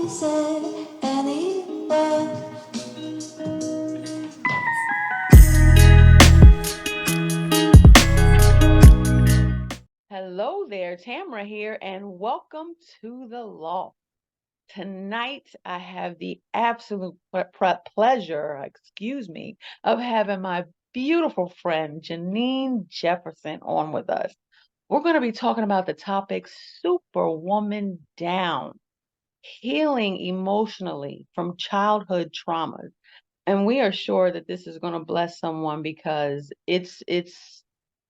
is it anywhere? Hello there, Tamara here, and welcome to the Loft. Tonight, I have the absolute pleasure, of having my beautiful friend Jeneen Jefferson on with us. We're going to be talking about the topic Superwoman Down, healing emotionally from childhood traumas. And we are sure that this is going to bless someone because it's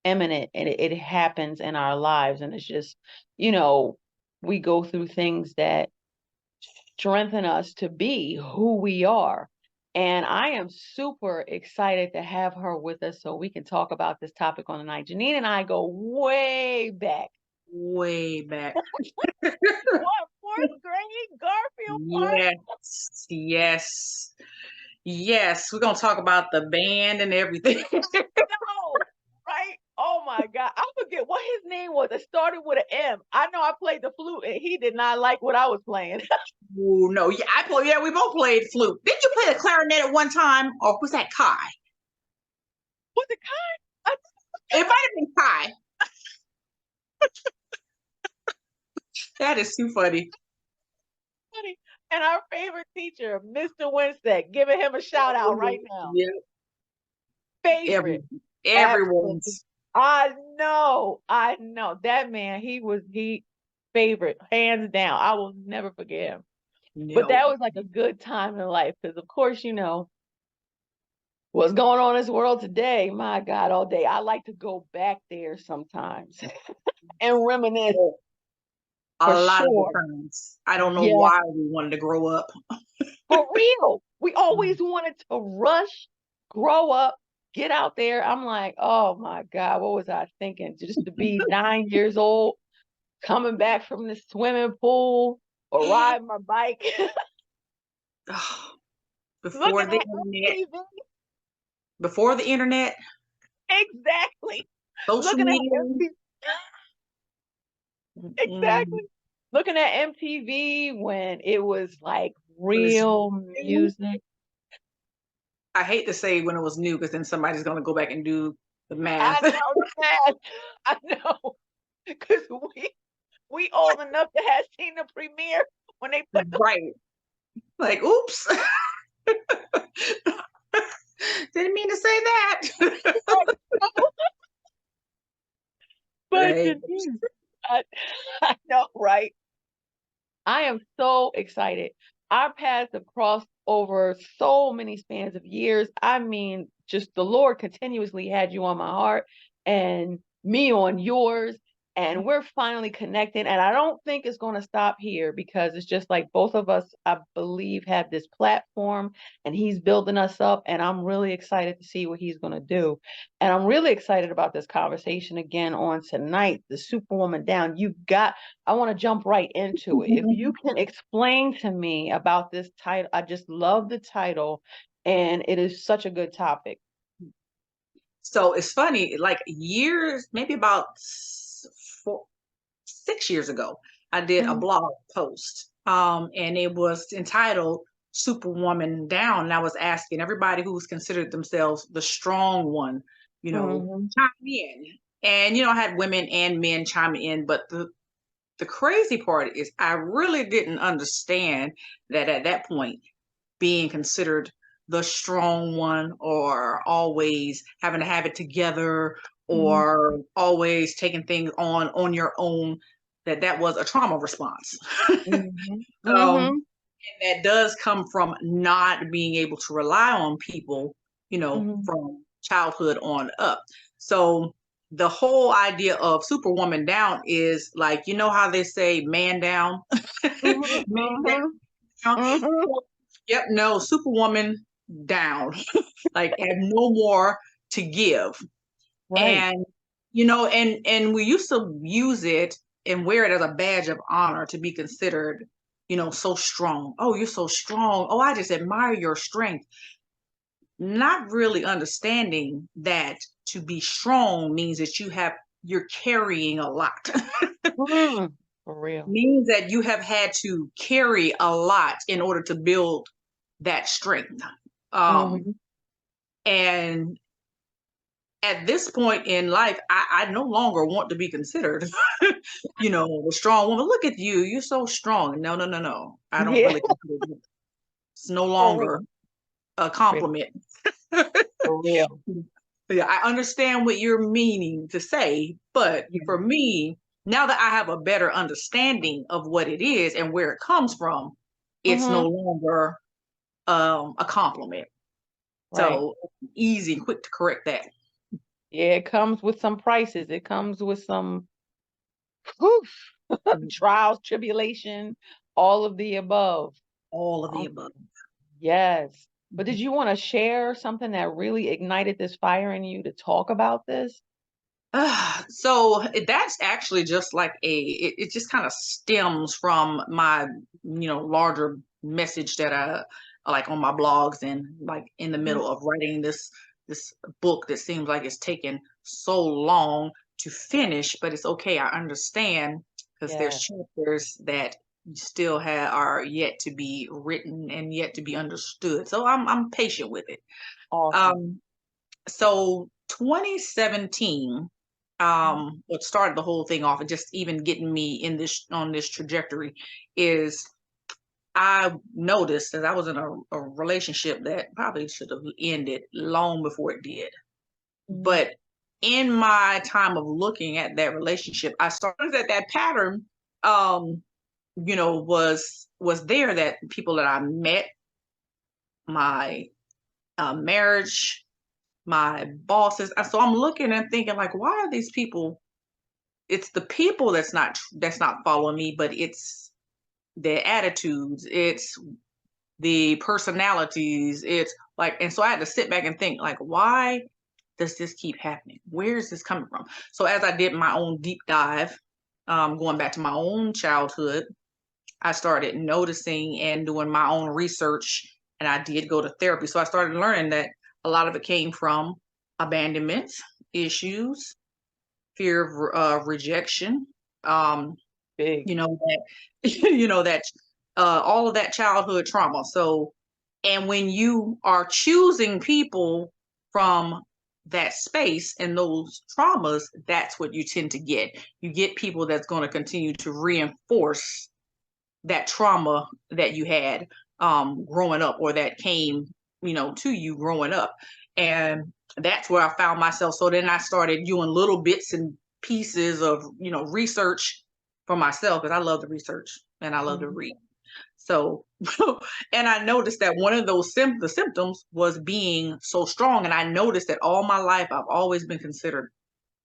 imminent and it happens in our lives, and it's just, you know, we go through things that strengthen us to be who we are. And I am super excited to have her with us so we can talk about this topic on the night. Janine and I go way back. Way back. What, fourth grade Garfield Park? Yes, yes, yes. We're gonna talk about the band and everything. No, right? Oh my God. I forget what his name was. It started with an M. I know I played the flute and he did not like what I was playing. Oh no, yeah, yeah, we both played flute. Didn't you play the clarinet at one time, or was that Kai? Was it kind? It might have been Kai. That is too funny. Funny. And our favorite teacher, Mr. Winstead, giving him a shout out right now. Yeah, Favorite. Absolutely. everyone's. I know. That man, he favorite, hands down. I will never forget him. But No. that was like a good time in life because, of course, what's going on in this world today. My God, all day. I like to go back there sometimes and reminisce A for lot of the sure. times. I don't know Yeah, why we wanted to grow up. for real. We always wanted to rush, grow up, get out there. I'm like, oh my God, what was I thinking? Just to be 9 years old, coming back from the swimming pool or riding my bike, Before looking the at internet, MTV. before the internet, Exactly. social Looking at media. MTV. Mm, Exactly. Looking at MTV when it was like was real new. music. I hate to say when it was new because then somebody's going to go back and do the I math. know the math. I know. Because we old enough to have seen the premiere when they put the Right. Like, oops. Didn't mean to say that. but Right. I, I know, right? I am so excited. Our paths have crossed over so many spans of years. I mean, just the Lord continuously had you on my heart and me on yours. And we're finally connected. And I don't think it's going to stop here because it's just like both of us, I believe, have this platform and he's building us up. And I'm really excited to see what he's going to do. And I'm really excited about this conversation again on tonight, the Superwoman Down. I want to jump right into it. If you can explain to me about this title, I just love the title, and it is such a good topic. So it's funny, like years, maybe about 6 years ago, I did a Mhm, blog post, and it was entitled Superwoman Down. And I was asking everybody who's considered themselves the strong one, mhm, chime in. And, I had women and men chime in, but the crazy part is I really didn't understand that at that point, being considered the strong one or always having to have it together mhm, or always taking things on your own, that was a trauma response. mhm, um, mhm, that does come from not being able to rely on people, mhm, from childhood on up. So the whole idea of Superwoman Down is like, how they say man down? mhm, Man mhm, down. mhm. Yep, no, Superwoman down. Like have no more to give. Right. And and we used to use it and wear it as a badge of honor to be considered, so strong. Oh, you're so strong. Oh, I just admire your strength. Not really understanding that to be strong means that you're carrying a lot. Mm. For real. means that you have had to carry a lot in order to build that strength. Mhm. And at this point in life, I no longer want to be considered, the strong woman. Look at you, you're so strong. No, no, no, no. I don't Yeah, really consider it. It's no for longer real. a Real. compliment. For real. Yeah, I understand what you're meaning to say, but Yeah. for me, now that I have a better understanding of what it is and where it comes from, it's no Mhm. longer a compliment. Right. So easy and quick to correct that. Yeah, it comes with some prices. It comes with some whew, Mhm. trials, tribulation, all of the above. All of the Um, above. yes. But Mhm. did you want to share something that really ignited this fire in you to talk about this? So that's actually just like it just kind of stems from my, larger message that I like on my blogs and like in the Mhm. middle of writing this book that seems like it's taken so long to finish, but it's okay. I understand because there's Yeah. chapters that still are yet to be written and yet to be understood. So I'm patient with it. Awesome. Um, so 2017, Mhm. what started the whole thing off and just even getting me in this on this trajectory is I noticed that I was in a relationship that probably should have ended long before it did. Mhm. But in my time of looking at that relationship, I started that pattern, um, was there, that people that I met, my marriage, my bosses. So I'm looking and thinking like, why are these people? It's the people that's not following me, but it's their attitudes, it's the personalities, it's like, and so I had to sit back and think like, why does this keep happening? Where is this coming from? So as I did my own deep dive, going back to my own childhood, I started noticing and doing my own research, and I did go to therapy. So I started learning that a lot of it came from abandonment issues, fear of rejection, um, Big. that, that all of that childhood trauma. So, and when you are choosing people from that space and those traumas, that's what you tend to get. You get people that's going to continue to reinforce that trauma that you had growing up, or that came to you growing up. And that's where I found myself. So then I started doing little bits and pieces of research for myself, because I love to research and I love to Mhm. read. So and I noticed that one of those the symptoms was being so strong, and I noticed that all my life I've always been considered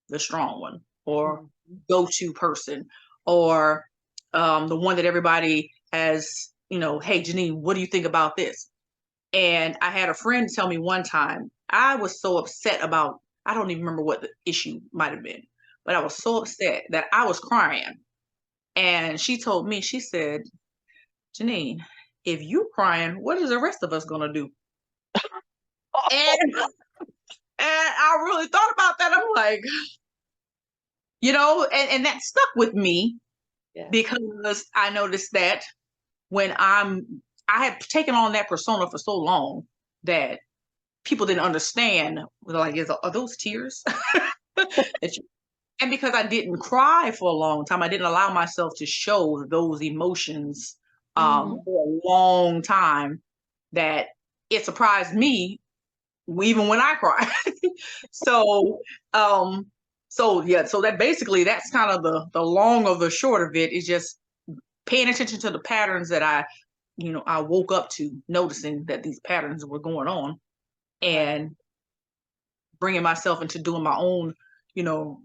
the strong one, or Mhm. go-to person, or the one that everybody has, hey, Jeneen, what do you think about this? And I had a friend tell me one time, I was so upset about, I don't even remember what the issue might have been, but I was so upset that I was crying. And she told me, she said, Jeneen, if you crying, what is the rest of us going to do? And, and I really thought about that. I'm like, and that stuck with me, Yes. because I noticed that when I had taken on that persona for so long that people didn't understand. They're like, are those tears? And because I didn't cry for a long time, I didn't allow myself to show those emotions Mhm. for a long time, that it surprised me even when I cry. So, um, so yeah, so that basically that's kind of the long of the short of it, is just paying attention to the patterns that I woke up to noticing that these patterns were going on, Right. and bringing myself into doing my own,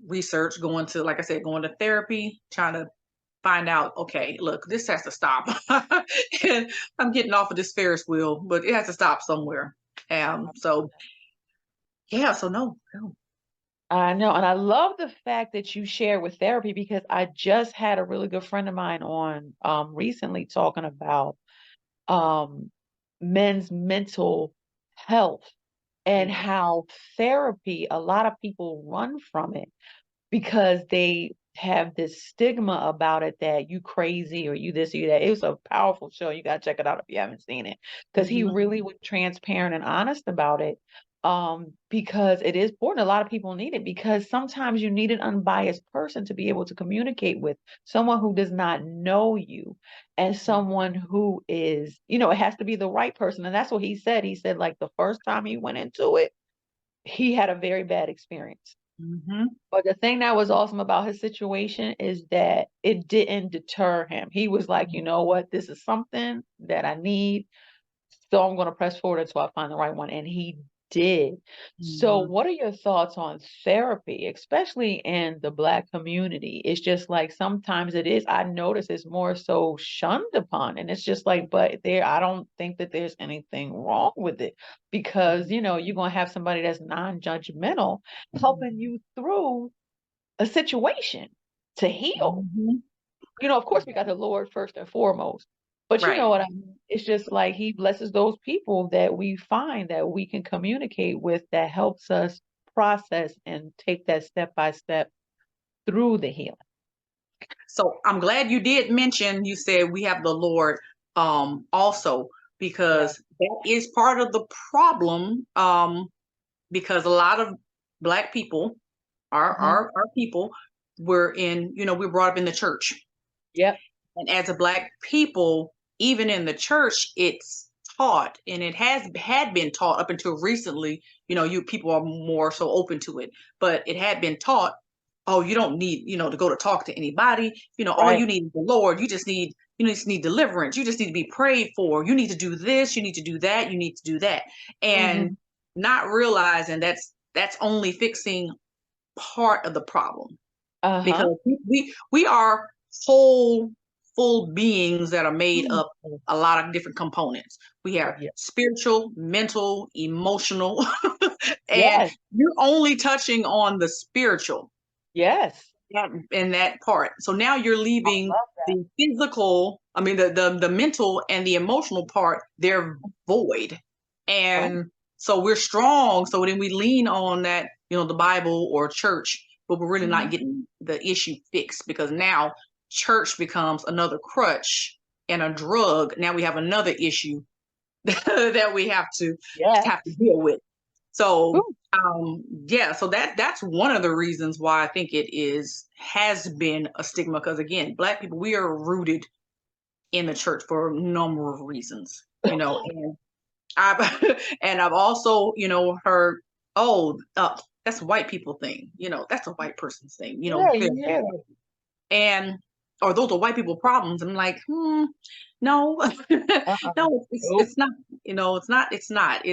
research, going to, like I said, going to therapy, trying to find out, okay, look, this has to stop. And I'm getting off of this Ferris wheel, but it has to stop somewhere. So yeah, so no. I know, and I love the fact that you share with therapy, because I just had a really good friend of mine on recently talking about um men's mental health, and Yeah. how therapy, a lot of people run from it because they have this stigma about it that you crazy or you this or you that. It was a powerful show. You gotta check it out if you haven't seen it. Because he Mhm. really was transparent and honest about it. Because it is important. A lot of people need it because sometimes you need an unbiased person to be able to communicate with someone who does not know you and someone who is, it has to be the right person. And that's what he said. He said, like, the first time he went into it, he had a very bad experience. Mhm. But the thing that was awesome about his situation is that it didn't deter him. He was like, you know what? This is something that I need. So I'm going to press forward until I find the right one. And he did. So, Mhm. what are your thoughts on therapy, especially in the Black community? It's just like sometimes I notice it's more so shunned upon. And it's just like, but I don't think that there's anything wrong with it because, you're going to have somebody that's non-judgmental helping you through a situation to heal. Mhm. Of course, we got the Lord first and foremost, but you know Right. what I mean? It's just like he blesses those people that we find that we can communicate with that helps us process and take that step by step through the healing. So I'm glad you did mention, you said we have the Lord also, Yeah. because that is part of the problem, because a lot of Black people, Hmm. our people, we're brought up in the church. Yep. And as a Black people, even in the church, it's taught, and it had been taught up until recently. You people are more so open to it, but it had been taught. Oh, you don't need to go to talk to anybody. All Right. you need is the Lord. You just need deliverance. You just need to be prayed for. You need to do this. You need to do that. You need to do that, and Hmm. not realizing that's only fixing part of the problem, Uh-huh. because we are whole full beings that are made Mm. up of a lot of different components. We have Yeah. spiritual, mental, emotional, and Yes. you're only touching on the spiritual, Yes. in that part. So now you're I leaving love that. the physical, I mean the mental and the emotional part, they're void. Right. And so we're strong. So then we lean on that, the Bible or church, but we're really not Hmm. getting the issue fixed, because now church becomes another crutch and a drug. Now we have another issue that we Yes. have to deal with. So Ooh. yeah, so that's one of the reasons why I think has been a stigma, because again, Black people, we are rooted in the church for a number of reasons, and I've and I've also, heard, oh, that's a white people thing, that's a white person's thing, Yeah, they're yeah. and or those are white people problems. I'm like, no, Uh-uh. no, Nope. it's not, it's not,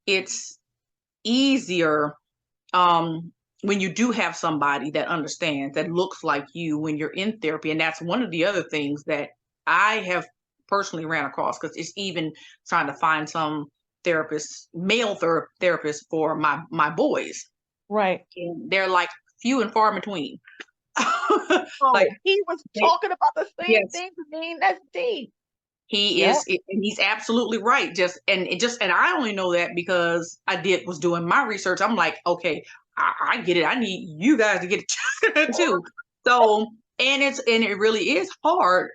it's easier, when you do have somebody that understands, that looks like you when you're in therapy. And that's one of the other things that I have personally ran across, because it's even trying to find some therapists, male therapists for my boys, Right. and they're like few and far in between. Oh, Like, he was they, talking about the same yes, thing to me. That's deep. he Yep. is, and he's absolutely right. And I only know that because was doing my research. I'm like, okay, I get it. I need you guys to get it too. So, and it really is hard,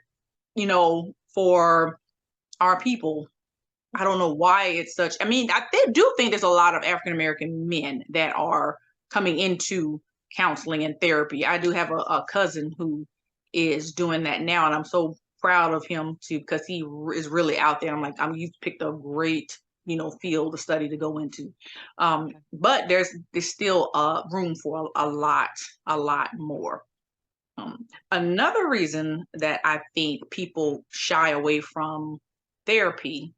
for our people. I don't know why it's such. I mean, do think there's a lot of African American men that are coming into counseling and therapy. I do have a cousin who is doing that now, and I'm so proud of him too, because is really out there. I'm like, you've picked a great, field of study to go into. But there's still room for a lot more. Another reason that I think people shy away from therapy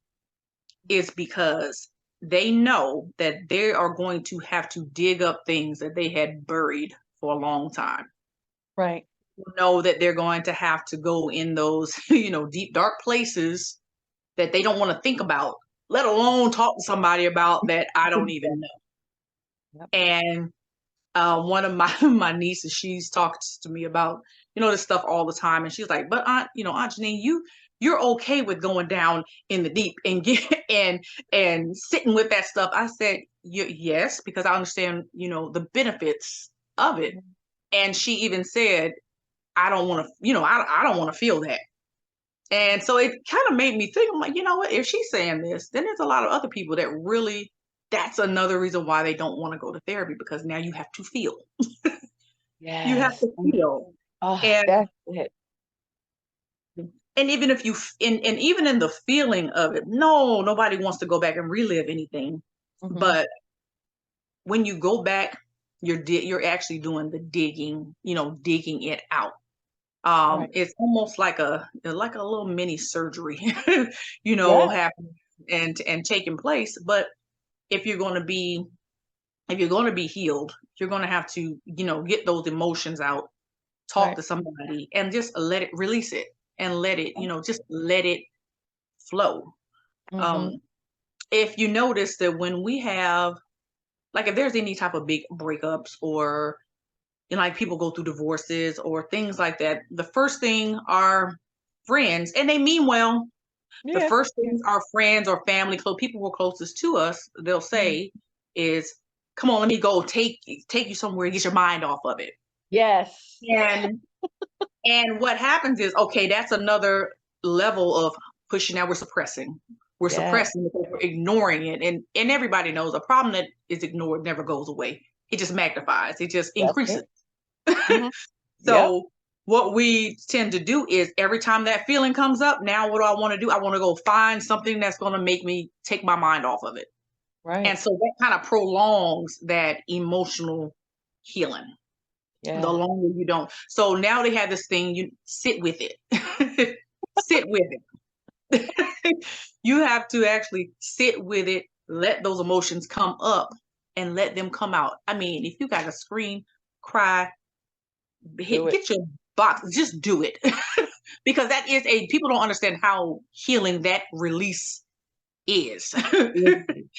is because they know that they are going to have to dig up things that they had buried for a long time. Right. Know that they're going to have to go in those, deep, dark places that they don't want to think about, let alone talk to somebody about, that I don't even know. Yep. And one of my my nieces, she's talked to me about, this stuff all the time, and she's like, but Aunt Jeneen, you're okay with going down in the deep and and sitting with that stuff. I said, yes, because I understand, the benefits of it. Mhm. And she even said, I don't want to, I don't want to feel that. And so it kind of made me think, I'm like, you know what? If she's saying this, then there's a lot of other people that really, that's another reason why they don't want to go to therapy, because now you have to feel. You have Yes. to feel. Oh, And that's it. and even if you and even in the feeling of it, no, nobody wants to go back and relive anything. Hmm. But when you go back, you're actually doing the digging, digging it out. Right. It's almost like a little mini surgery, Yeah. happening and taking place. But if you're going to be if you're going to be healed, you're going to have to, get those emotions out, talk Right. to somebody, and just let it release it, and let it, just let it flow. Mm-hmm. Um, if you notice that when we have, like, if there's any type of big breakups, or like people go through divorces or things like that, the first thing our friends, and they mean well, the Yeah. first things our friends or family, close people who are closest to us, they'll Mhm. say is, "Come on, let me go take you somewhere and get your mind off of it." Yes. And what happens is, okay, that's another level of pushing. Now we're suppressing. We're Yeah. suppressing because we're ignoring it. And everybody knows a problem that is ignored never goes away. It just magnifies. It just That's increases. it. Hmm. Yep. So what we tend to do is, every time that feeling comes up, now what do I want to do? I want to go find something that's going to make me take my mind off of it. And Right. so that kind of prolongs that emotional healing. The Yeah. longer you don't. So now they have this thing, you sit with it. Sit with it. You have to actually sit with it, let those emotions come up and let them come out. I mean, if you got to scream, cry, Do it. get your box, just do it. Because that is people don't understand how healing that release is. Mhm.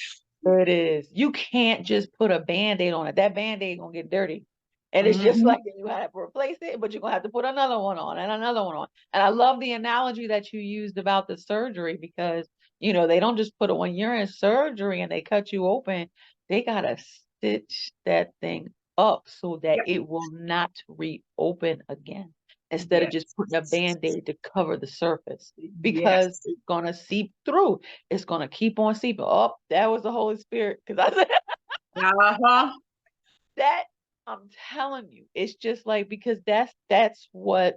It is. You can't just put a Band-Aid on it. That Band-Aid gonna get dirty. And it's just Hmm. like you have to replace it, but you're gonna have to put another one on and another one on. And I love the analogy that you used about the surgery, because they don't just put it when you're in surgery and they cut you open, they gotta stitch that thing up so that Yep. it will not reopen again, instead of just Yes. putting a Band-Aid to cover the surface, because Yes. it's gonna seep through. It's gonna keep on seeping. Oh, that was the Holy Spirit. Because I said Uh-huh. that, I'm telling you, it's just like, because that's what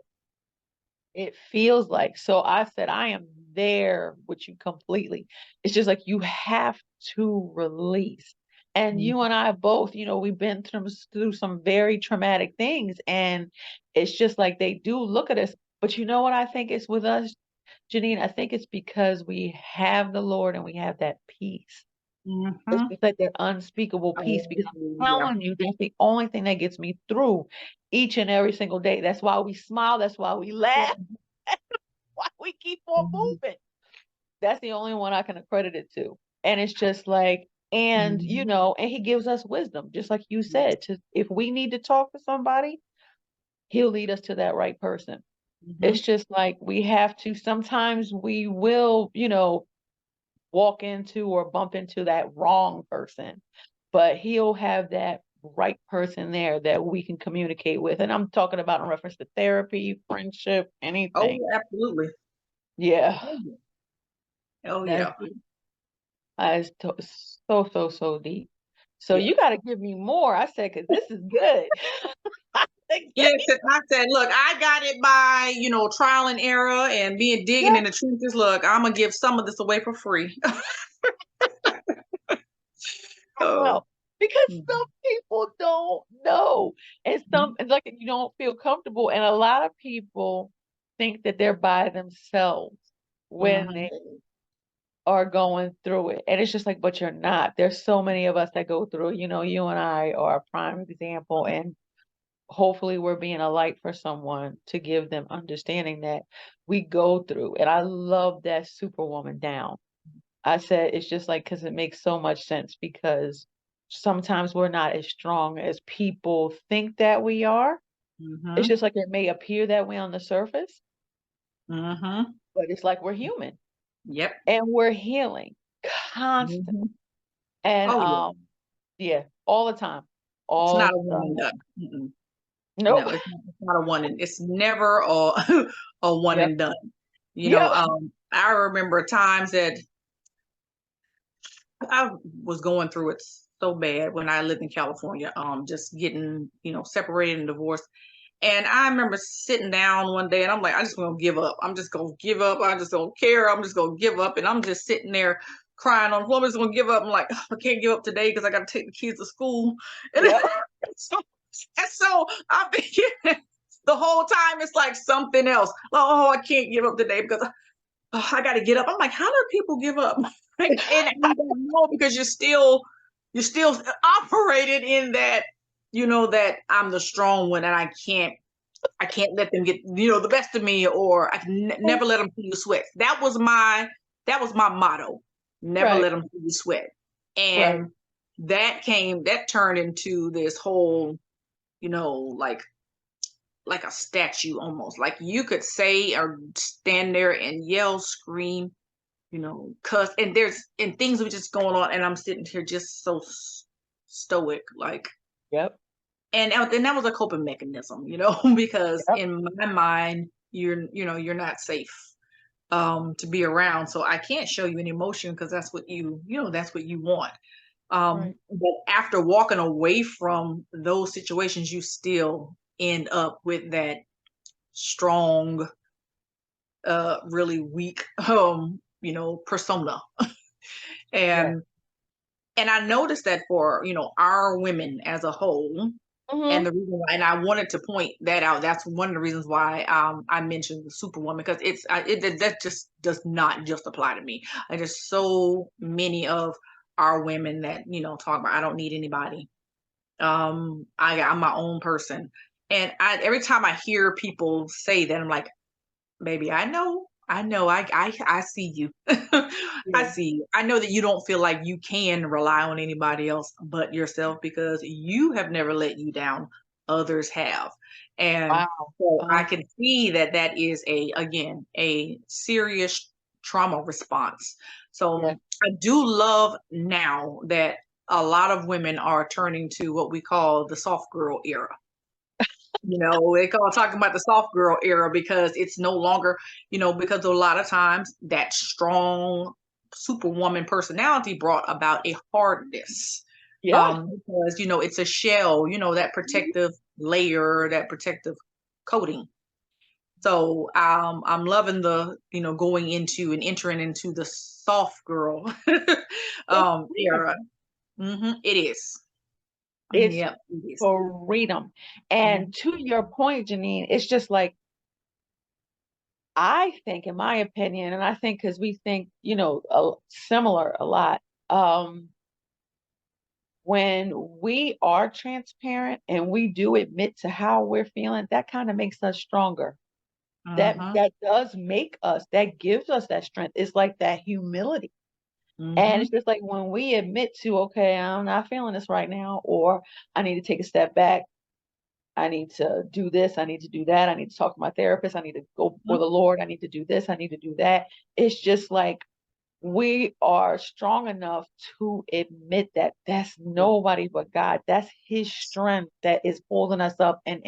it feels like. So I said, I am there with you completely. It's just like you have to release. And you and I both, we've been through some very traumatic things. And it's just like they do look at us. But you know what I think is with us, Jeneen? I think it's because we have the Lord and we have that peace. It's Mm-hmm. just like that unspeakable peace, because Oh, I'm yeah. telling you, that's the only thing that gets me through each and every single day. That's why we smile. That's why we laugh. Why we keep on Mhm. moving. That's the only one I can accredit it to. And it's just like, and Mhm. and he gives us wisdom, just like you Yes. said, to if we need to talk to somebody, he'll lead us to that right person. It's Mhm. just like we have to, sometimes we will, walk into or bump into that wrong person, but he'll have that right person there that we can communicate with. And I'm talking about in reference to therapy, friendship, Oh, anything. yeah, absolutely. Yeah, Oh, yeah. Oh, that's yeah. deep. It's so, so, so deep. So Yeah. you got to give me more. I said, because this is good. Give me Listen, I said, look, I got it by, trial and error and being digging that. in the trenches. Look, I'm gonna give some of this away for free. I Oh. know. Because Mhm. some people don't know. And it's like you don't feel comfortable. And a lot of people think that they're by themselves when Mhm. they are going through it. And it's just like, but you're not. There's so many of us that go through, you and I are a prime example. And hopefully we're being a light for someone to give them understanding that we go through. And I love that Superwoman down. I said it's just like, because it makes so much sense, because sometimes we're not as strong as people think that we are. It's Mhm. just like it may appear that way on the surface, Mhm. but it's like we're human Yep. and we're healing constantly. Mhm. And Oh, yeah. yeah, all the time. It's not All a the one and done. Mm-mm. Nope. It's not a one and it's never a one Yep. and done. Yep. I remember times that I was going through it so bad when I lived in California, just getting, separated and divorced. And I remember sitting down one day and I'm like, I just gonna give up. I'm just gonna give up. I just don't care. I'm just gonna give up. And I'm just sitting there crying on the floor. I'm just gonna give up. I'm like, I can't give up today because I gotta take the kids to school. And Yep. so, and so I've been the whole time it's like something else. Oh, I can't give up today because I gotta get up. I'm like, how do people give up? And you don't know because you're still operated in that, that I'm the strong one and I can't let them get, the best of me, or I can never let them see you sweat. That was my motto. Never Right. let them see you sweat. Right. And that turned into this whole, like a statue almost. Like you could say or stand there and yell, scream, cuss, and things were just going on, and I'm sitting here just so stoic, like, Yep. and that was a coping mechanism, because Yep. in my mind, you're not safe to be around, so I can't show you any emotion because that's what you want. Right. But after walking away from those situations, you still end up with that strong, really weak, persona. Yeah. And I noticed that for, our women as a whole, and Mm-hmm. the reason why, and I wanted to point that out. That's one of the reasons why I mentioned the Superwoman, because that just does not just apply to me. I just so many of our women that talk about I don't need anybody. I'm my own person, and every time I hear people say that, I'm like, baby, I know, I see you. I Yeah. see you. I know that you don't feel like you can rely on anybody else but yourself because you have never let you down. Others have. And Wow. so I can see that that is again, a serious trauma response. So Yeah. I do love now that a lot of women are turning to what we call the soft girl era. They call talking about the soft girl era because it's no longer, because a lot of times that strong superwoman personality brought about a hardness. Yeah. Because, it's a shell, that Mhm. protective layer, that protective coating. So I'm loving the, going into and entering into the soft girl It's freedom. era. It is. It's Yep, it is. freedom. And Mhm. to your point, Janine, it's just like I think, in my opinion, and I think because we think, similar a lot. Um, when we are transparent and we do admit to how we're feeling, that kind of makes us stronger. That Mhm. that does make us, that gives us that strength. It's like that humility. And it's Mhm. just like when we admit to, okay, I'm not feeling this right now, or I need to take a step back. I need to do this. I need to do that. I need to talk to my therapist. I need to go before Mhm. the Lord. I need to do this. I need to do that. It's just like we are strong enough to admit that that's nobody but God. That's His strength that is holding us up and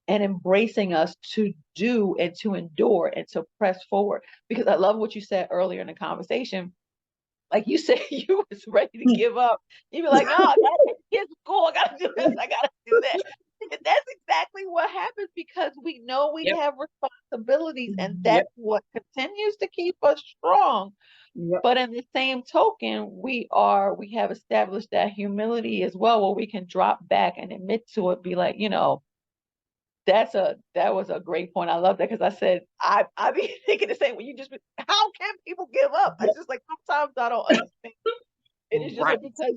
embracing us to do and to endure and to press forward. Because I love what you said earlier in the conversation. Like you said, you was ready to give up. You'd be like, oh, I gotta take the kids to school. I gotta do this. I gotta do that. And that's exactly what happens because we know we Yep. have responsibilities, and Yep. that's what continues to keep us strong. Yep. But in the same token, we have established that humility as well, where we can drop back and admit to it, be like, that was a great point. I love that because I said I be thinking the same when you just how can people give up? It's just like sometimes I don't understand. It is just Right. like because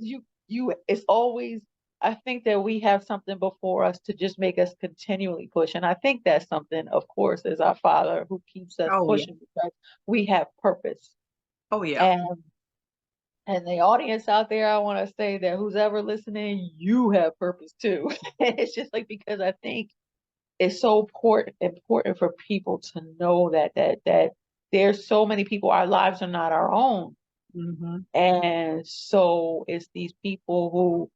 you it's always I think that we have something before us to just make us continually push. And I think that's something, of course, is our Father who keeps us Oh yeah. pushing because we have purpose. Oh yeah. And the audience out there, I want to say that who's ever listening, you have purpose too. And it's just like because I think it's so important for people to know that there's so many people, our lives are not our own. Mhm. And so it's these people who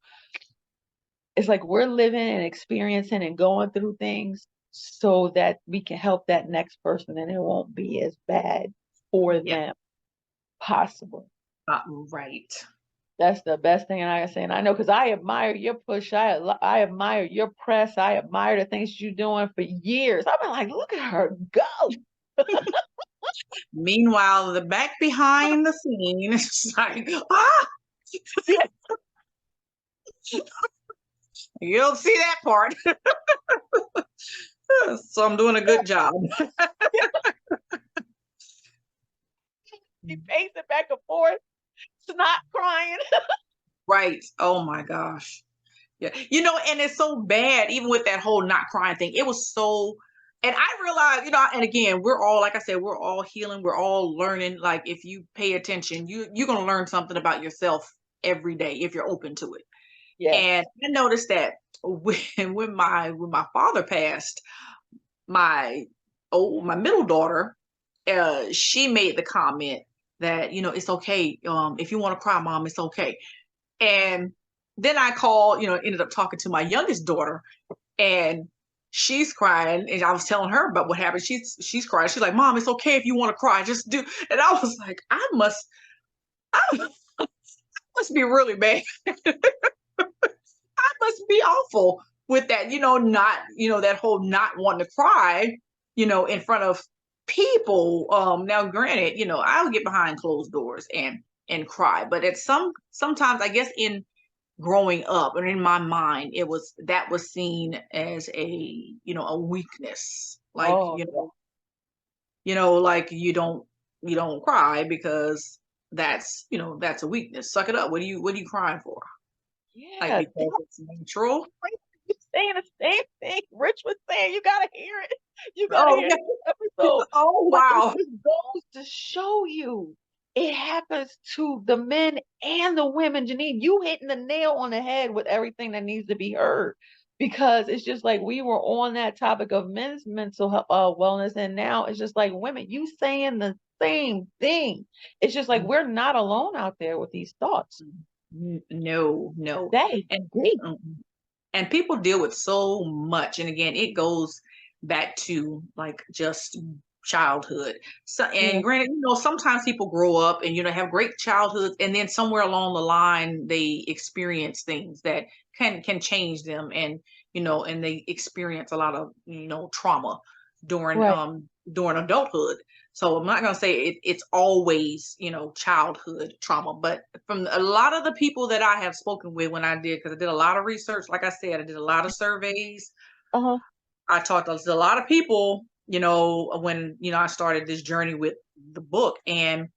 it's like we're living and experiencing and going through things so that we can help that next person and it won't be as bad for Yeah. them possible. Right. That's the best thing I can say. And I know because I admire your push. I admire your press. I admire the things you're doing for years. I've been like, look at her go. Meanwhile, the back behind the scene is like, ah, Yeah. you don't see that part. So I'm doing a good job. She pacing back and forth, snot crying. Right. Oh my gosh. Yeah. And it's so bad, even with that whole not crying thing. It was so, and I realized, and again, we're all, like I said, we're all healing, we're all learning. Like if you pay attention, you're gonna learn something about yourself every day if you're open to it. Yes. And I noticed that when my father passed, my my middle daughter, she made the comment that, it's okay. If you want to cry, mom, it's okay. And then I called, ended up talking to my youngest daughter, and she's crying. And I was telling her about what happened. She's crying. She's like, Mom, it's okay if you want to cry, just do. And I was like, I must be really bad. I must be awful with that, not, that whole not wanting to cry, in front of people. Now granted, I'll get behind closed doors and cry, but sometimes I guess in growing up and in my mind that was seen as a weakness, like Oh, like you don't cry because that's a weakness. Suck it up. What are you crying for? Like yeah. because it's natural. You're saying the same thing Rich was saying. You gotta hear it. You gotta Oh hear yeah. this episode. Oh But it wow. just goes to show you it happens to the men and the women. Janine, you hitting the nail on the head with everything that needs to be heard. Because it's just like we were on that topic of men's mental health, wellness, and now it's just like women, you saying the same thing. It's just like we're not alone out there with these thoughts. No, no. They And deep. mm, and people deal with so much, and again it goes back to like just childhood. So, Yeah. and granted, sometimes people grow up and have great childhoods, and then somewhere along the line they experience things that can change them, and they experience a lot of trauma during Right. during adulthood. So I'm not going to say it's always childhood trauma, but from a lot of the people that I have spoken with when because I did a lot of research, like I said, I did a lot of surveys. Uh-huh. I talked to a lot of people, when I started this journey with the book, and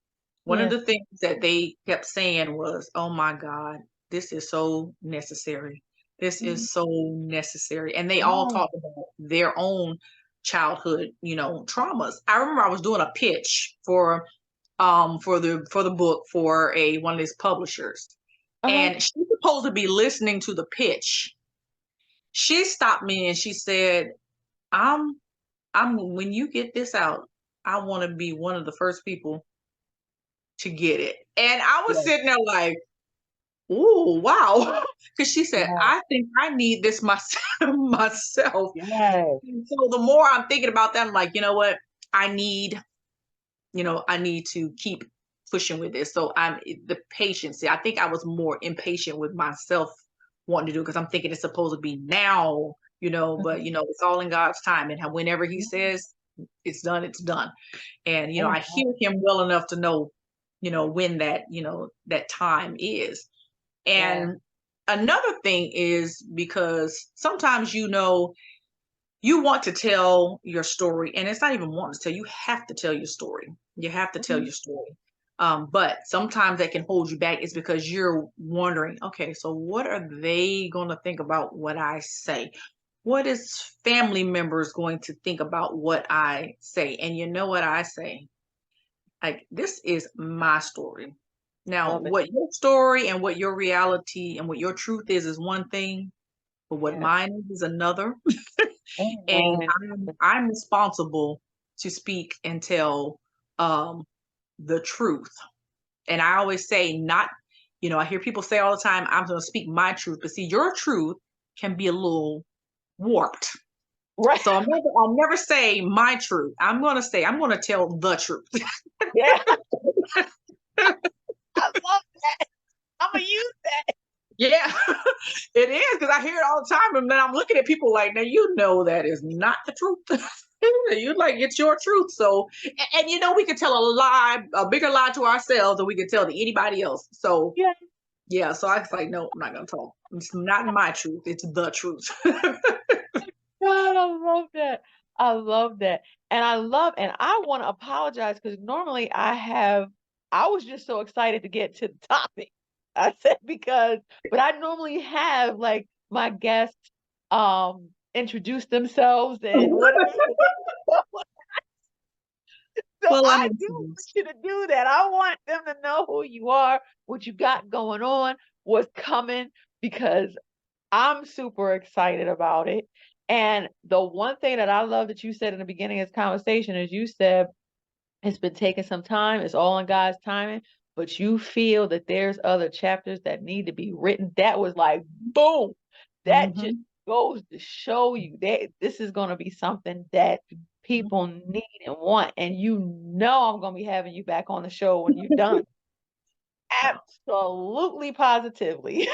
one of Yeah. the things that they kept saying was, "Oh my God, this is so necessary. This Mhm. is so necessary." And they all Yeah. talked about their own childhood, traumas. I remember I was doing a pitch for the book for one of these publishers, Uh-huh. and she's supposed to be listening to the pitch. She stopped me and she said, "I'm when you get this out, I want to be one of the first people to get it." And I was Yeah. sitting there like, "Ooh, wow." Because she said, Yeah. "I think I need this myself." myself. Yes. And so the more I'm thinking about that, I'm like, you know what? I need, I need to keep pushing with this. So the patience. I think I was more impatient with myself wanting to do it because I'm thinking it's supposed to be now, but Mhm. it's all in God's time. And whenever He Yeah. says it's done, it's done. And I Amen. hear Him well enough to know, when that that time is. Yeah. And another thing is because sometimes you want to tell your story, and it's not even wanting to tell, you have to tell your story. You have to tell Mhm. your story. But sometimes that can hold you back is because you're wondering, okay, so what are they going to think about what I say? What is family members going to think about what I say? And you know what I say? Like, this is my story. Now, Love it. what your story and what your reality and what your truth is one thing, but what Yeah. mine is another. And Amen. I'm responsible to speak and tell um the truth. And I always say, not, I hear people say all the time, I'm going to speak my truth, but see, your truth can be a little warped. Right. So I'll never say my truth. I'm going to tell the truth. Yeah. I love that. I'm gonna use that. Yeah, it is, because I hear it all the time, and then I'm looking at people like, now that is not the truth. You like, it's your truth. So, and we could tell a lie, a bigger lie to ourselves than we could tell to anybody else. So, Yeah. yeah. So I was like, no, I'm not gonna talk. It's not my truth. It's the truth. God, I love that. I love that. And I want to apologize because normally I was just so excited to get to the topic. I said but I normally have like my guests introduce themselves and whatever. So Well, I do want you to do that. I want them to know who you are, what you got going on, what's coming, because I'm super excited about it. And the one thing that I love that you said in the beginning of this conversation is you said it's been taking some time, it's all in God's timing, but you feel that there's other chapters that need to be written. That was like, boom. That just mhm. goes to show you that this is going to be something that people need and want. And I'm going to be having you back on the show when you're done. Absolutely, positively.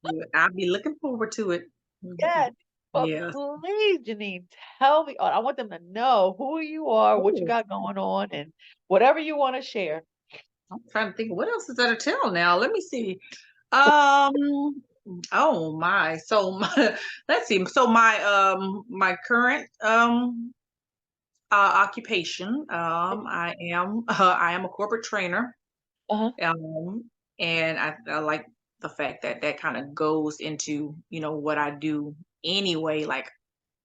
Yeah, I'll be looking forward to it. Mhm. Yes. But Yes. please, Jeneen, tell me. I want them to know who you are, what you Oh, got going on, and whatever you want to share. I'm trying to think, what else is there to tell now? Let me see. Um, oh my. So let's see. So my current occupation, I am a corporate trainer. Uh-huh. Um, and I like the fact that that kind of goes into, what I do anyway, like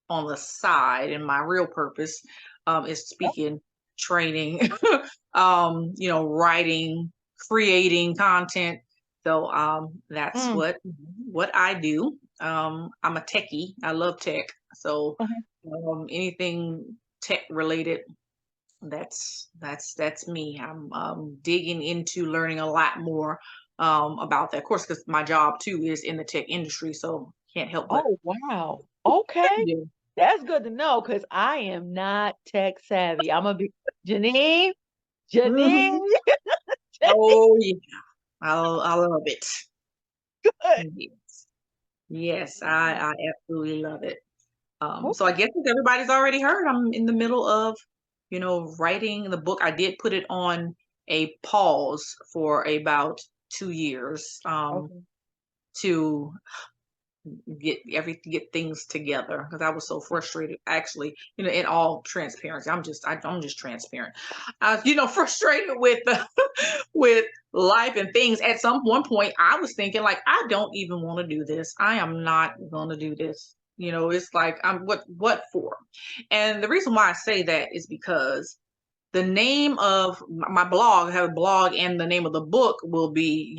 on the side, and my real purpose is speaking, training, writing, creating content. So that's Mm, what I do. I'm a techie. I love tech. So uh-huh. anything tech related, that's me. I'm digging into learning a lot more about that, of course, because my job too is in the tech industry, so can't help but. Oh, wow. Okay. Yeah. That's good to know because I am not tech savvy. I'm gonna be Janine, Janine. Mhm. Oh yeah, I love it. Good. Yes, yes, I absolutely love it. So I Okay. guess as everybody's already heard, I'm in the middle of, writing the book. I did put it on a pause for about 2 years, Okay. to get things together, because I was so frustrated. Actually, in all transparency, I'm just transparent. Frustrated with with life and things. At some one point, I was thinking like, I don't even want to do this. I am not going to do this. It's like, I'm what for? And the reason why I say that is because the name of my blog, I have a blog, and the name of the book will be,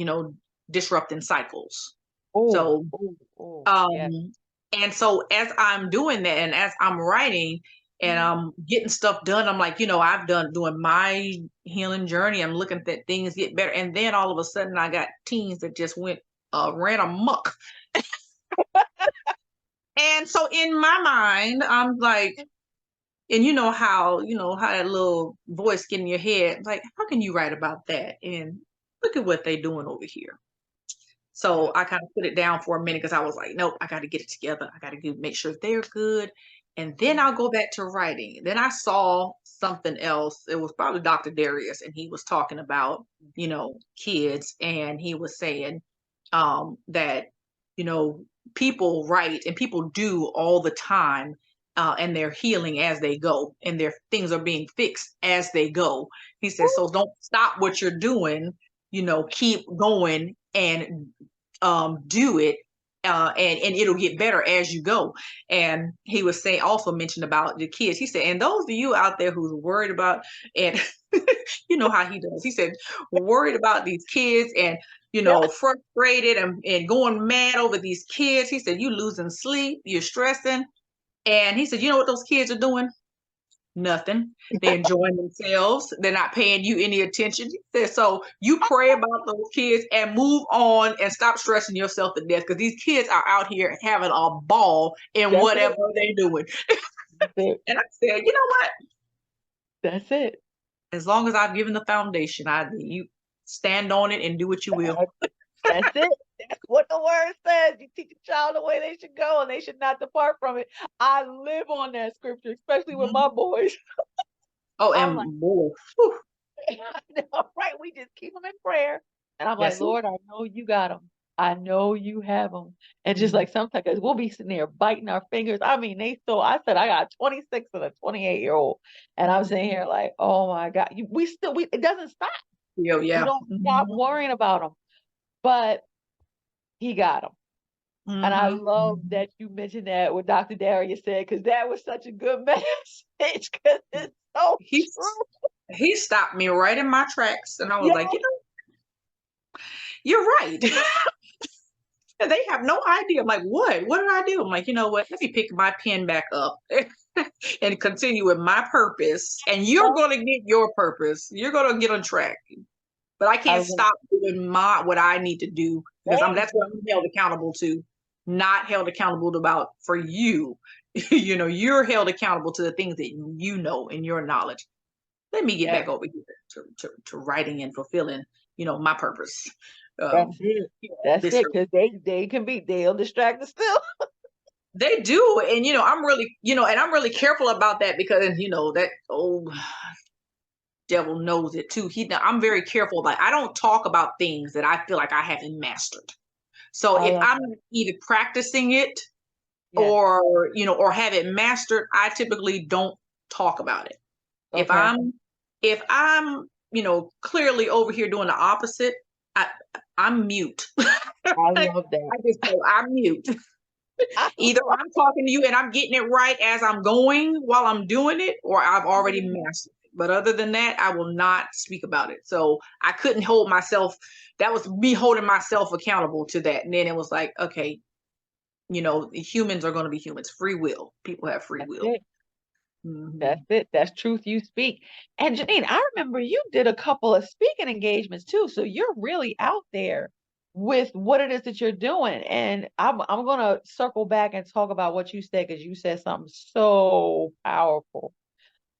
Disrupting Cycles. Oh, So oh, oh, yeah. um, and so as I'm doing that, and as I'm writing and Mhm. I'm getting stuff done, I'm like, I've doing my healing journey. I'm looking that things get better. And then all of a sudden I got teens that just ran amok. And so in my mind, I'm like, and how that little voice get in your head, like, how can you write about that? And look at what they doing over here. So Wow. I kind of put it down for a minute because I was like, nope, I got to get it together. I got to make sure they're good. And then Mhm. I'll go back to writing. Then I saw something else. It was probably Dr. Darius, and he was talking about, kids. And he was saying that, you know, people write and people do all the time. And they're healing as they go, and their things are being fixed as they go. He says, so don't stop what you're doing, keep going and do it, and it'll get better as you go. And he was saying, also mentioned about the kids. He said, and those of you out there who's worried about, and you know how he does. He said, worried about these kids, and Yeah. frustrated, and going mad over these kids. He said, you losing sleep, you're stressing. And he said, you know what those kids are doing? Nothing. They're enjoying themselves. They're not paying you any attention. He said, so you pray about those kids and move on and stop stressing yourself to death because these kids are out here having a ball in That's whatever it. they're doing. That's it. And I said, you know what? That's it. As long as I've given the foundation, you stand on it and do what you will. That's it. That's what the word says. You teach a child the way they should go, and they should not depart from it. I live on that scripture, especially with my boys. Oh, I'm like, and boy, whew, right? We just keep them in prayer, and I'm like, that's it. Lord, I know you got them. I know you have them. And just Mhm. like sometimes 'cause we'll be sitting there biting our fingers. I mean, I said I got a 26 and a 28-year-old, and I'm sitting here like, oh my God, it doesn't stop. Yeah, We yeah. don't stop worrying about them, but he got them. And I love that you mentioned that what Dr. Darius said, because that was such a good message, because it's so He true. he stopped me right in my tracks, and I was Yeah, like, you're right. And they have no idea. I'm like, what? What did I do? I'm like, you know what? Let me pick my pen back up and continue with my purpose. And you're yeah. going to get your purpose. You're going to get on track. But I I can't love stop doing what I need to do because that. that's what I'm held accountable to, not held accountable about for you. You're held accountable to the things that you know in your knowledge. Let me get Yeah, back over here to writing and fulfilling, my purpose. that's it. That's This it. Because they'll distract us still. They do, and I'm really careful about that because that old devil knows it too. I'm very careful. Like I don't talk about things that I feel like I haven't mastered. So I if love I'm that. either practicing it Yes. or have it mastered, I typically don't talk about it. If Okay. I'm clearly over here doing the opposite, I I'm mute. I I love that. just go, I'm mute. I Either I'm talking to you and I'm getting it right as I'm going while I'm doing it, or I've already love mastered it. But other than that, I will not speak about it. So I couldn't hold myself. That was me holding myself accountable to that. And then it was like, okay, humans are going to be humans. Free will. People have free That's will. it. Hmm. That's it. That's truth you speak. And Jeneen, I remember you did a couple of speaking engagements too. So you're really out there with what it is that you're doing. And I'm gonna circle back and talk about what you said because you said something so powerful.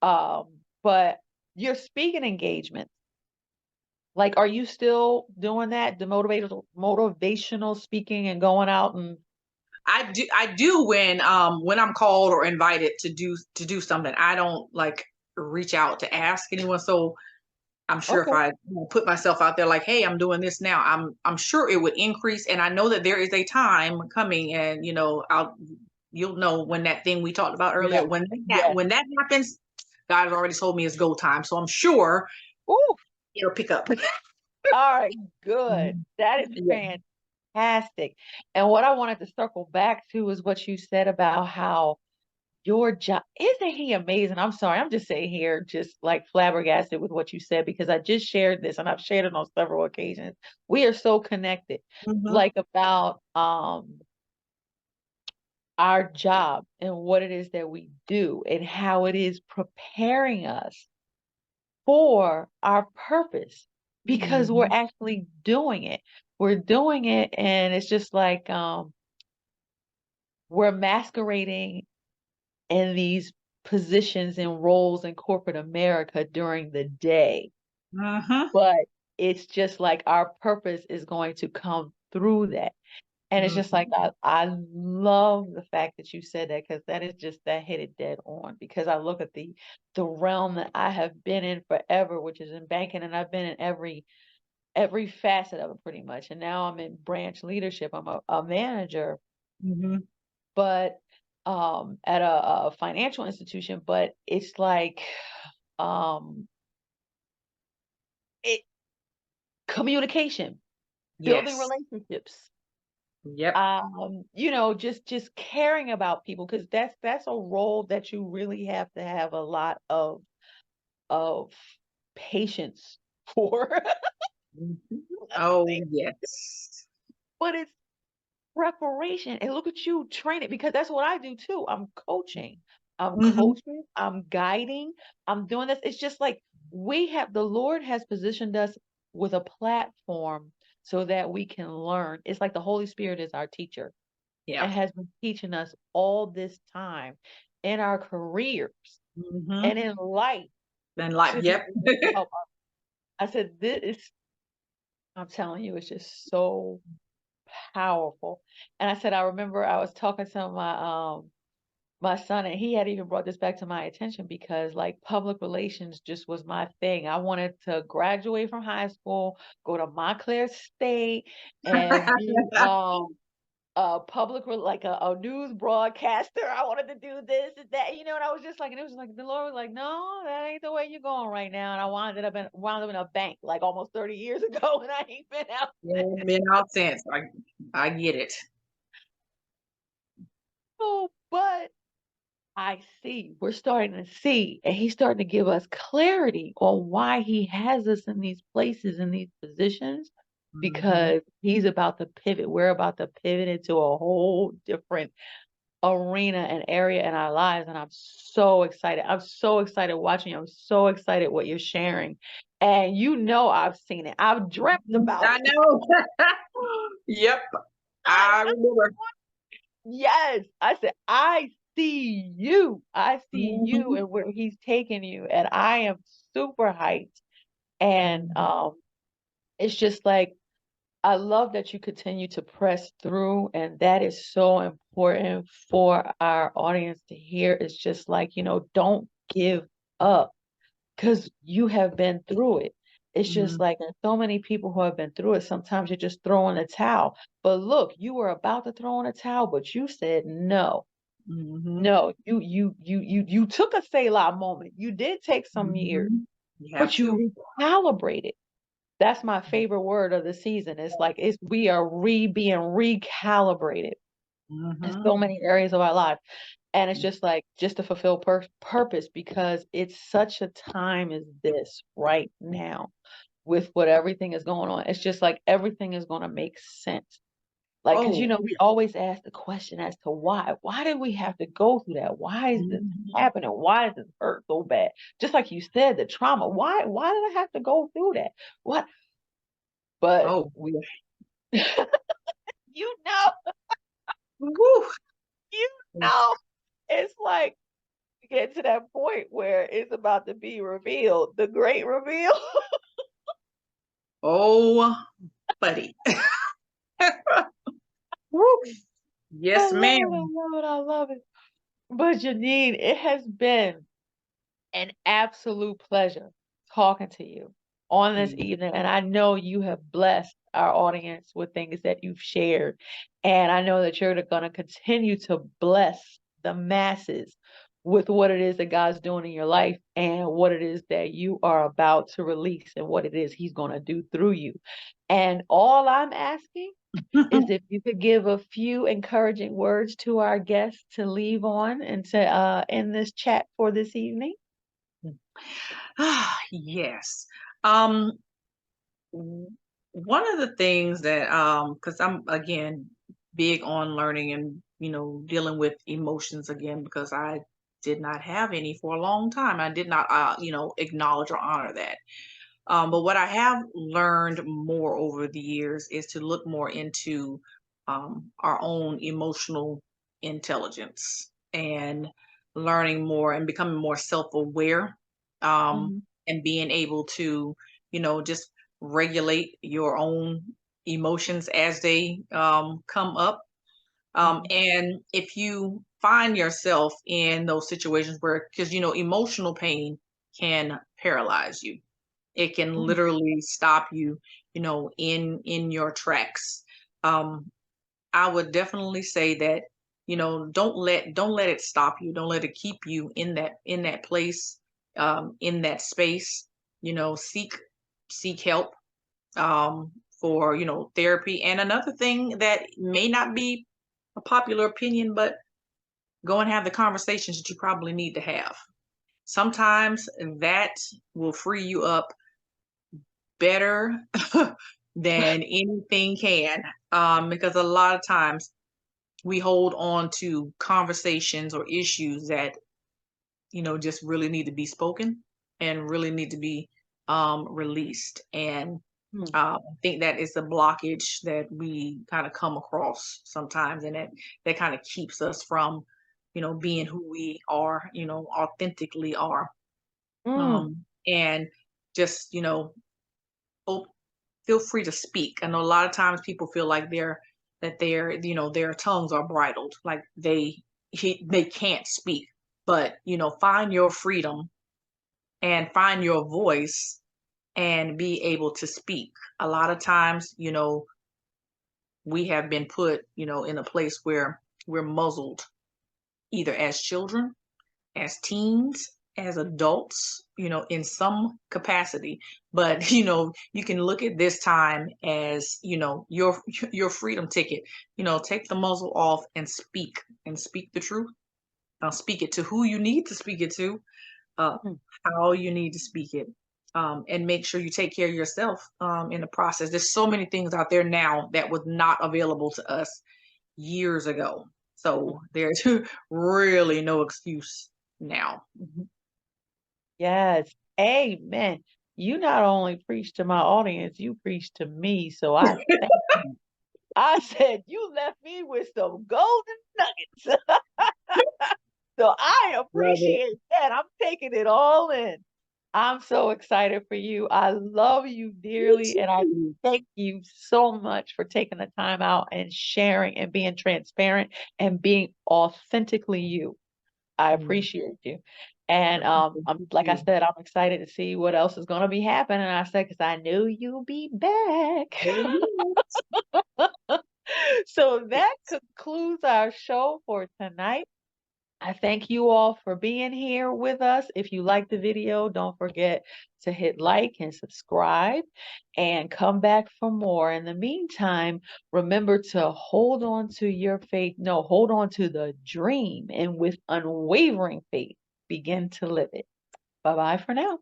But your speaking engagements, like, are you still doing that? The motivational speaking and going out and I do when I'm called or invited to do something. I don't like reach out to ask anyone. So I'm sure if okay. I put myself out there like, hey, I'm doing this now, I'm sure it would increase. And I know that there is a time coming, and you'll know when that thing we talked about Yeah. earlier, Yeah. when that happens, God has already told me it's go time. So I'm sure Ooh, it'll pick up. all right, good. Mhm. That is Yeah. fantastic. And what I wanted to circle back to is what you said about how your job, isn't he amazing? I'm sorry, I'm just sitting here just like flabbergasted with what you said because I just shared this and I've shared it on several occasions. We are so connected, Mhm. like about our job and what it is that we do and how it is preparing us for our purpose because we're Mhm. actually doing it. We're doing it and it's just like we're masquerading in these positions and roles in corporate America during the day. Mhm. But it's just like our purpose is going to come through that. And it's just like Mhm. I love the fact that you said that because that hit it dead on because I look at the realm that I have been in forever, which is in banking, and I've been in every facet of it pretty much. And now I'm in branch leadership. I'm a manager, Mhm. but at a financial institution, but it's like um it communication, building Yes. relationships, Yep. just caring about people because that's a role that you really have to have a lot of patience for. Mhm. Let me Oh say, yes. but it's preparation. And look at you training because that's what I do too. I'm coaching. I'm Hmm. coaching, I'm guiding, I'm doing this. It's just like the Lord has positioned us with a platform so that we can learn. It's like the Holy Spirit is our teacher Yeah. and has been teaching us all this time in our careers Hmm. and in life Then like, to be yep. able to help. I said, this is, I'm telling you, it's just so powerful. And I said, I remember I was talking to my son, and he had even brought this back to my attention because like public relations just was my thing. I wanted to graduate from high school, go to Montclair State, and be like a news broadcaster. I wanted to do this and that, and I was just like, and it was like the Lord was like, no, that ain't the way you're going right now. And I wound up in a bank like almost 30 years ago, and I ain't been out. Yeah, been out since. I get it. Oh, but I see. We're starting to see, and he's starting to give us clarity on why he has us in these places, in these positions, Hmm. because he's about to pivot. We're about to pivot into a whole different arena and area in our lives. And I'm so excited. I'm so excited watching you. I'm so excited what you're sharing. And I've seen it. I've dreamt about I it. know. Yep. I I remember. Yes, I said, I see you. I see you Hmm. and where he's taking you. And I am super hyped. And it's just like, I love that you continue to press through. And that is so important for our audience to hear. It's just like, don't give up because you have been through it. It's just Hmm. like, and so many people who have been through it, sometimes you just throw in the towel. But look, you were about to throw in a towel, but you said no. Hmm. No, you took a Selah moment. You did take some years, Hmm. You have but to. you recalibrated. That's my favorite word of the season. We are being recalibrated in Hmm. so many areas of our life. And it's just like just to fulfill purpose because it's such a time as this right now with what everything is going on. It's just like everything is going to make sense. Like, because Oh. we always ask the question as to why. Why did we have to go through that? Why is this Mhm. happening? Why is this hurt so bad? Just like you said, the trauma. Why did I have to go through that? What? But Oh. we, you know, Woo. you know, it's like we get to that point where it's about to be revealed, the great reveal. Oh, buddy. Woo. I Yes, love it. I ma'am. love it. I love it. But Janine, it has been an absolute pleasure talking to you on this Mm. evening. And I know you have blessed our audience with things that you've shared. And I know that you're going to continue to bless the masses with what it is that God's doing in your life and what it is that you are about to release and what it is He's going to do through you. And all I'm asking is if you could give a few encouraging words to our guests to leave on and to end this chat for this evening. Yes. W- One of the things that because I'm again big on learning and dealing with emotions again because I did not have any for a long time. I did not acknowledge or honor that. But what I have learned more over the years is to look more into our own emotional intelligence and learning more and becoming more self-aware, Mhm, and being able to, just regulate your own emotions as they come up. mhm, And if you find yourself in those situations where, because, emotional pain can paralyze you, it can mhm, literally stop you, in your tracks. Um, I would definitely say that, don't let it stop you. Don't let it keep you in that place, in that space. Seek help, for therapy. And another thing that may not be a popular opinion, but go and have the conversations that you probably need to have. Sometimes that will free you up better than anything can, because a lot of times we hold on to conversations or issues that just really need to be spoken and really need to be released. And Mm, I think that is the blockage that we kind of come across sometimes, and that kind of keeps us from, being who we are, authentically are. mm, And just, op- feel free to speak. I know a lot of times people feel like their tongues are bridled, like they can't speak. But find your freedom and find your voice and be able to speak. A lot of times, we have been put, in a place where we're muzzled, either as children, as teens, as adults, in some capacity. But you can look at this time as, your freedom ticket. Take the muzzle off and speak the truth. Speak it to who you need to speak it to, uh, mm. how you need to speak it, and make sure you take care of yourself in the process. There's so many things out there now that was not available to us years ago. So there's really no excuse now. Yes. Amen. You not only preach to my audience, you preach to me. So I thank you. I said, you left me with some golden nuggets. So I Love it. appreciate that. I'm taking it all in. I'm so excited for you. I love you Me dearly, and I too. thank you so much for taking the time out and sharing and being transparent and being authentically you. I Mm, appreciate you. And I'm you like I too. said, I'm excited to see what else is going to be happening. I said, because I knew you'll be back. Oh, yes. So that Yes. concludes our show for tonight. I thank you all for being here with us. If you like the video, don't forget to hit like and subscribe and come back for more. In the meantime, remember to hold on to your faith. No, hold on to the dream and with unwavering faith, begin to live it. Bye bye for now.